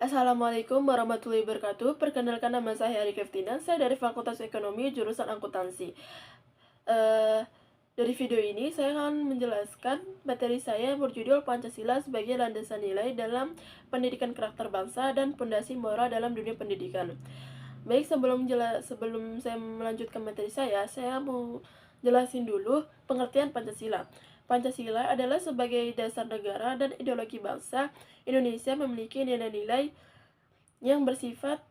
Assalamualaikum warahmatullahi wabarakatuh. Perkenalkan, nama saya Ari Keftina. Saya dari Fakultas Ekonomi jurusan Akuntansi. Eh, dari video ini saya akan menjelaskan materi saya berjudul Pancasila sebagai landasan nilai dalam pendidikan karakter bangsa dan pondasi moral dalam dunia pendidikan. Baik, sebelum saya melanjutkan materi saya mau jelasin dulu pengertian Pancasila. Pancasila adalah sebagai dasar negara dan ideologi bangsa. Indonesia memiliki nilai-nilai yang bersifat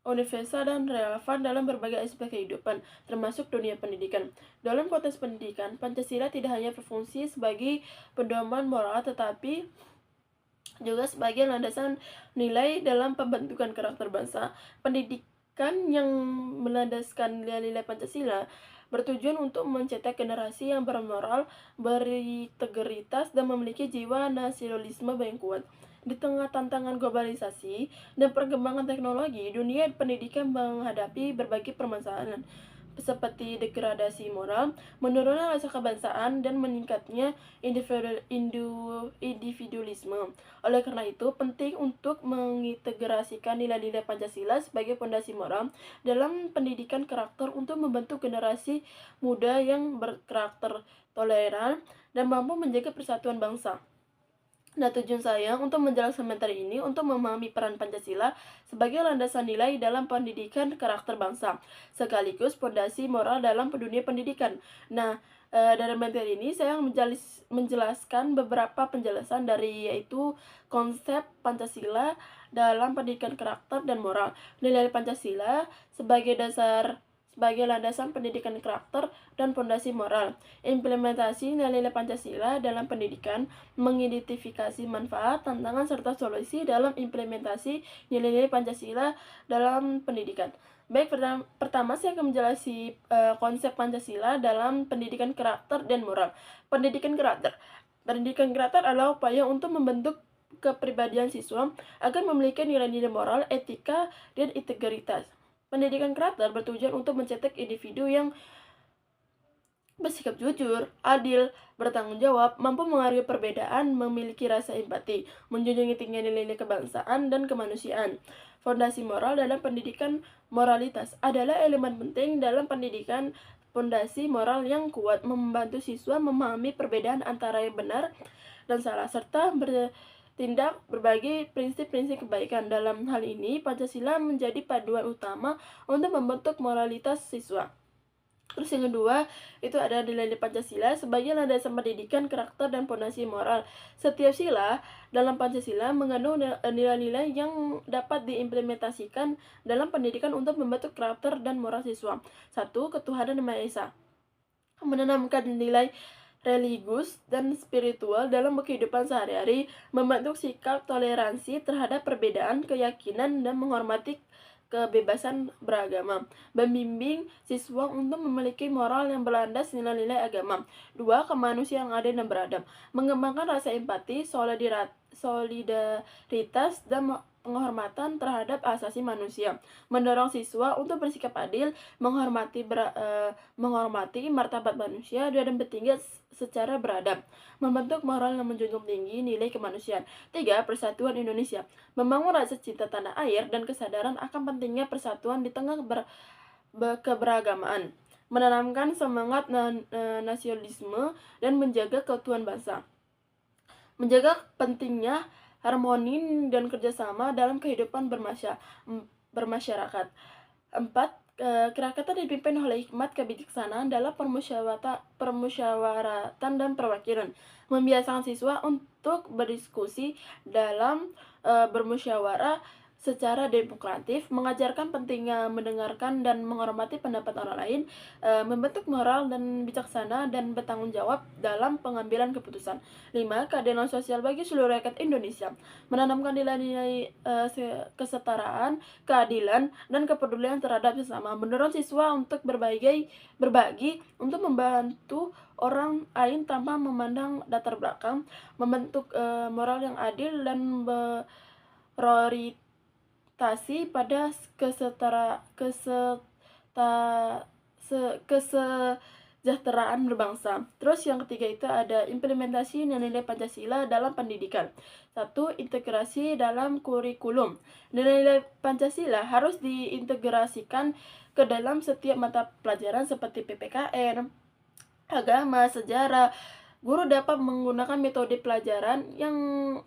universal dan relevan dalam berbagai aspek kehidupan, termasuk dunia pendidikan. Dalam konteks pendidikan, Pancasila tidak hanya berfungsi sebagai pedoman moral, tetapi juga sebagai landasan nilai dalam pembentukan karakter bangsa. Pendidikan yang melandaskan nilai-nilai Pancasila bertujuan untuk mencetak generasi yang bermoral, berintegritas, dan memiliki jiwa nasionalisme yang kuat. Di tengah tantangan globalisasi dan perkembangan teknologi, dunia pendidikan menghadapi berbagai permasalahan seperti degradasi moral, menurunnya rasa kebangsaan, dan meningkatnya individualisme. Oleh karena itu, penting untuk mengintegrasikan nilai-nilai Pancasila sebagai fondasi moral dalam pendidikan karakter untuk membentuk generasi muda yang berkarakter toleran dan mampu menjaga persatuan bangsa. Nah, tujuan saya untuk menjelaskan materi ini untuk memahami peran Pancasila sebagai landasan nilai dalam pendidikan karakter bangsa, sekaligus fondasi moral dalam dunia pendidikan. Nah, dari materi ini saya menjelaskan beberapa penjelasan dari yaitu konsep Pancasila dalam pendidikan karakter dan moral. Nilai Pancasila sebagai landasan pendidikan karakter dan fondasi moral. Implementasi nilai-nilai Pancasila dalam pendidikan, mengidentifikasi manfaat, tantangan, serta solusi dalam implementasi nilai-nilai Pancasila dalam pendidikan. Baik, pertama saya akan menjelaskan konsep Pancasila dalam pendidikan karakter dan moral. Pendidikan karakter. Pendidikan karakter adalah upaya untuk membentuk kepribadian siswa agar memiliki nilai-nilai moral, etika, dan integritas. Pendidikan karakter bertujuan untuk mencetak individu yang bersikap jujur, adil, bertanggung jawab, mampu menghargai perbedaan, memiliki rasa empati, menjunjung tinggi nilai-nilai kebangsaan dan kemanusiaan. Fondasi moral dalam pendidikan. Moralitas adalah elemen penting dalam pendidikan. Fondasi moral yang kuat membantu siswa memahami perbedaan antara yang benar dan salah, serta bertindak berbagi prinsip-prinsip kebaikan. Dalam hal ini, Pancasila menjadi paduan utama untuk membentuk moralitas siswa. Terus yang kedua, itu ada nilai-nilai Pancasila sebagai landasan pendidikan karakter dan fondasi moral. Setiap sila dalam Pancasila mengandung nilai-nilai yang dapat diimplementasikan dalam pendidikan untuk membentuk karakter dan moral siswa. 1. Ketuhanan yang Maha Esa. Menanamkan nilai religius dan spiritual dalam kehidupan sehari-hari, membentuk sikap toleransi terhadap perbedaan keyakinan dan menghormati kebebasan beragama, membimbing siswa untuk memiliki moral yang berlandas nilai-nilai agama. 2. Kemanusiaan yang adil dan beradab, mengembangkan rasa empati, solidaritas, dan penghormatan terhadap asasi manusia, mendorong siswa untuk bersikap adil, menghormati martabat manusia, dan bertindak secara beradab, membentuk moral yang menjunjung tinggi nilai kemanusiaan. 3. Persatuan Indonesia, membangun rasa cinta tanah air dan kesadaran akan pentingnya persatuan di tengah keberagamaan, menanamkan semangat nasionalisme dan menjaga keutuhan bangsa, menjaga pentingnya harmoni dan kerjasama dalam kehidupan bermasyarakat. 4. Kerakyatan dipimpin oleh hikmat kebijaksanaan dalam permusyawaratan dan perwakilan, membiasakan siswa untuk berdiskusi dalam bermusyawarah secara demokratif, mengajarkan pentingnya mendengarkan dan menghormati pendapat orang lain, membentuk moral dan bijaksana dan bertanggung jawab dalam pengambilan keputusan. 5. Keadilan sosial bagi seluruh rakyat Indonesia, menanamkan nilai-nilai kesetaraan, keadilan, dan kepedulian terhadap sesama, mendorong siswa untuk berbagi untuk membantu orang lain tanpa memandang latar belakang, membentuk moral yang adil dan berorientasi pada kesejahteraan kesejahteraan berbangsa. Terus yang ketiga itu ada implementasi nilai-nilai Pancasila dalam pendidikan. 1. Integrasi dalam kurikulum. Nilai-nilai Pancasila harus diintegrasikan ke dalam setiap mata pelajaran seperti PPKN, agama, sejarah. Guru dapat menggunakan metode pelajaran yang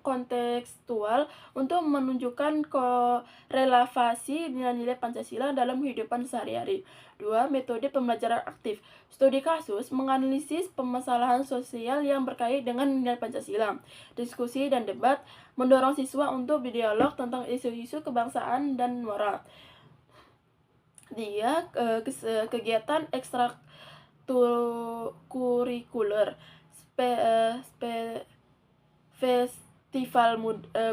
kontekstual untuk menunjukkan korelasi nilai-nilai Pancasila dalam kehidupan sehari-hari. 2. Metode pembelajaran aktif. Studi kasus menganalisis permasalahan sosial yang berkait dengan nilai Pancasila. Diskusi dan debat mendorong siswa untuk berdialog tentang isu-isu kebangsaan dan moral. 3. Kegiatan ekstrakurikuler. Festival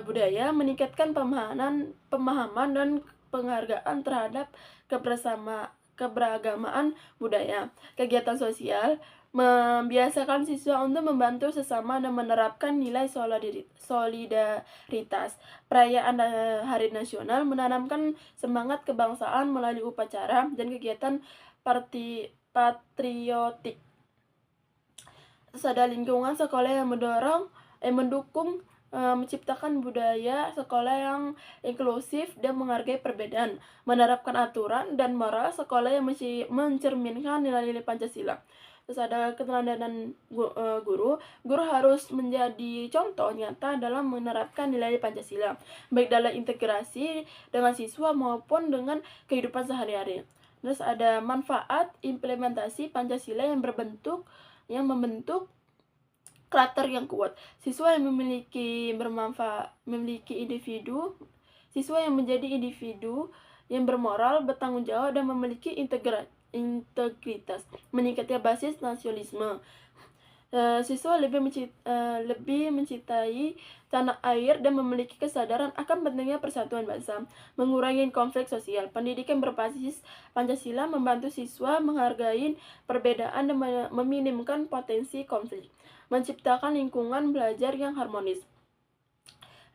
budaya meningkatkan pemahaman dan penghargaan terhadap keberagamaan budaya. Kegiatan sosial membiasakan siswa untuk membantu sesama dan menerapkan nilai solidaritas. Perayaan Hari Nasional menanamkan semangat kebangsaan melalui upacara dan kegiatan patriotik. Terus ada lingkungan sekolah yang mendukung menciptakan budaya sekolah yang inklusif dan menghargai perbedaan, menerapkan aturan dan moral sekolah yang mencerminkan nilai-nilai Pancasila. Terus ada keteladanan guru harus menjadi contoh nyata dalam menerapkan nilai Pancasila, baik dalam integrasi dengan siswa maupun dengan kehidupan sehari-hari. Terus ada manfaat implementasi Pancasila yang membentuk karakter yang kuat. Siswa yang siswa yang menjadi individu yang bermoral, bertanggung jawab dan memiliki integritas, meningkatnya basis nasionalisme. Siswa lebih mencintai tanah air dan memiliki kesadaran akan pentingnya persatuan bangsa, mengurangi konflik sosial. Pendidikan berbasis Pancasila membantu siswa menghargai perbedaan dan meminimkan potensi konflik, menciptakan lingkungan belajar yang harmonis.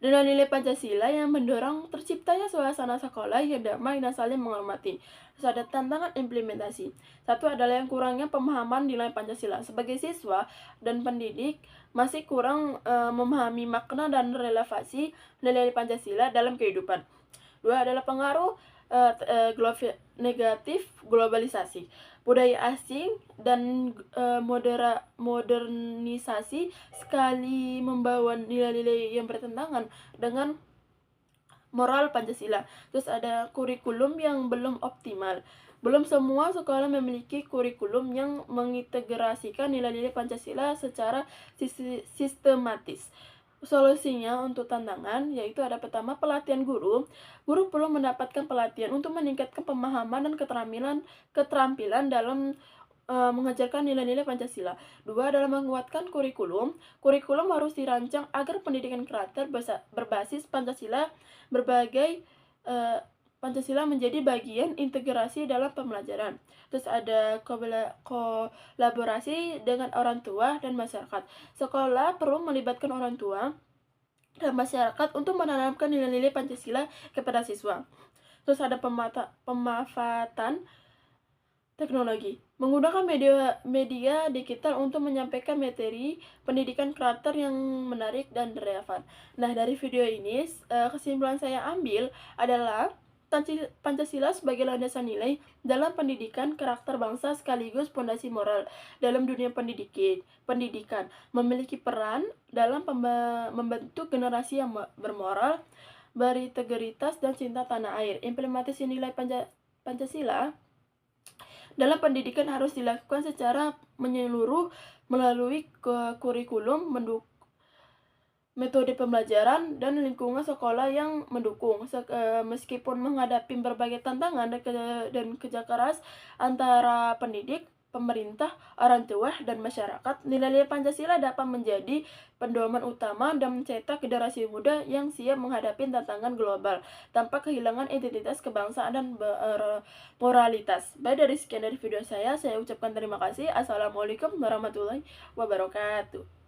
Nilai-nilai Pancasila yang mendorong terciptanya suasana sekolah yang damai dan saling menghormati. Terus ada tantangan implementasi. 1 adalah yang kurangnya pemahaman nilai Pancasila. Sebagai siswa dan pendidik masih kurang memahami makna dan relevansi nilai Pancasila dalam kehidupan. 2 adalah pengaruh negatif globalisasi. Budaya asing dan modernisasi sekali membawa nilai-nilai yang bertentangan dengan moral Pancasila. Terus ada kurikulum yang belum optimal. Belum semua sekolah memiliki kurikulum yang mengintegrasikan nilai-nilai Pancasila secara sistematis. Solusinya untuk tantangan yaitu ada pertama pelatihan guru. Guru perlu mendapatkan pelatihan untuk meningkatkan pemahaman dan keterampilan dalam mengajarkan nilai-nilai Pancasila. 2 adalah menguatkan kurikulum. Kurikulum harus dirancang agar pendidikan karakter berbasis Pancasila Pancasila menjadi bagian integrasi dalam pembelajaran. Terus ada kolaborasi dengan orang tua dan masyarakat. Sekolah perlu melibatkan orang tua dan masyarakat untuk menanamkan nilai-nilai Pancasila kepada siswa. Terus ada pemanfaatan teknologi. Menggunakan media digital untuk menyampaikan materi pendidikan karakter yang menarik dan relevan. Nah, dari video ini kesimpulan saya ambil adalah Pancasila sebagai landasan nilai dalam pendidikan karakter bangsa sekaligus fondasi moral dalam dunia pendidikan, memiliki peran dalam membentuk generasi yang bermoral, berintegritas dan cinta tanah air. Implementasi nilai Pancasila dalam pendidikan harus dilakukan secara menyeluruh melalui kurikulum, metode pembelajaran dan lingkungan sekolah yang mendukung. Meskipun menghadapi berbagai tantangan dan kerja keras antara pendidik, pemerintah, orang tua, dan masyarakat, nilai-nilai Pancasila dapat menjadi pedoman utama dan mencetak generasi muda yang siap menghadapi tantangan global tanpa kehilangan identitas kebangsaan dan moralitas. Baik, dari sekian dari video saya ucapkan terima kasih. Assalamualaikum warahmatullahi wabarakatuh.